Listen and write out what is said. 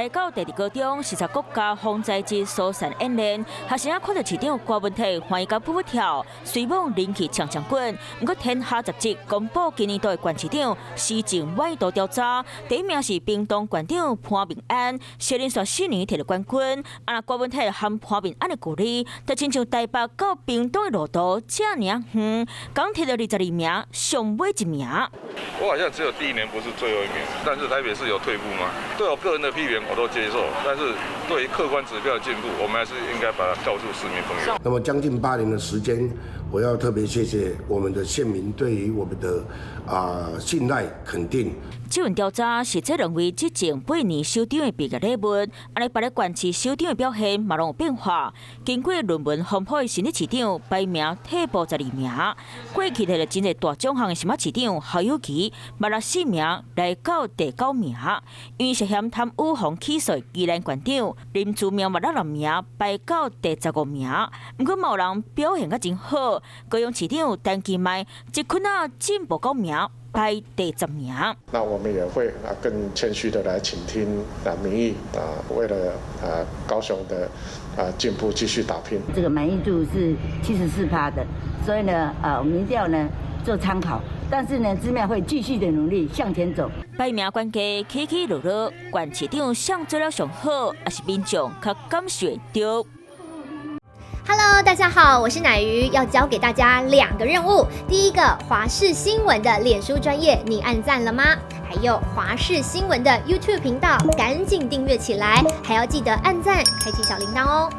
来到第二高中是在国家防灾及疏散演练，学生看到市长郭文泰欢喜甲噗噗跳，随网人气呛呛滚。不过天下杂志公布今年度的县市长施政满意度调查，第一名是屏东县长潘明安，小林说4年摕到冠军。啊，郭文泰和潘明安的距离，就亲像台北到屏东的路途这尔远，刚摕到22名，上尾1名。我好像只有第1年不是最后1名，但是台北市有退步吗？对我个人的批评我都接受，但是对于客观指标的进步，我们还是应该把它告诉市民朋友。那么将近8年的时间，我要特别谢谢我们的县民对于我们的信赖肯定。这份调查是这认为执政8年首长的毕业礼物，安尼别个县市首长的表现嘛拢有变化。经过论文丰富的新的市长排名退步12名，过去摕了真侪大奖项的新北市长侯友宜，嘛落4名来到第9名。因为涉嫌贪污防起诉宜兰县长林志明嘛落6名，排到第15名。不过某人表现得真好，高雄市长陈其迈一困进步9名。排第10名。那我们也会更谦虚的来倾听民意为了高雄的进步继续打拼。这个满意度是74%的，所以呢民调呢做参考，但是呢芝麻会继续的努力向前走。排名关系起起落落，县市长上做了上好，还是民众较感受到。Hello， 大家好，我是乃瑜，要教给大家2个任务。第一个，华视新闻的脸书专页，你按赞了吗？还有华视新闻的 YouTube 频道，赶紧订阅起来，还要记得按赞，开启小铃铛哦。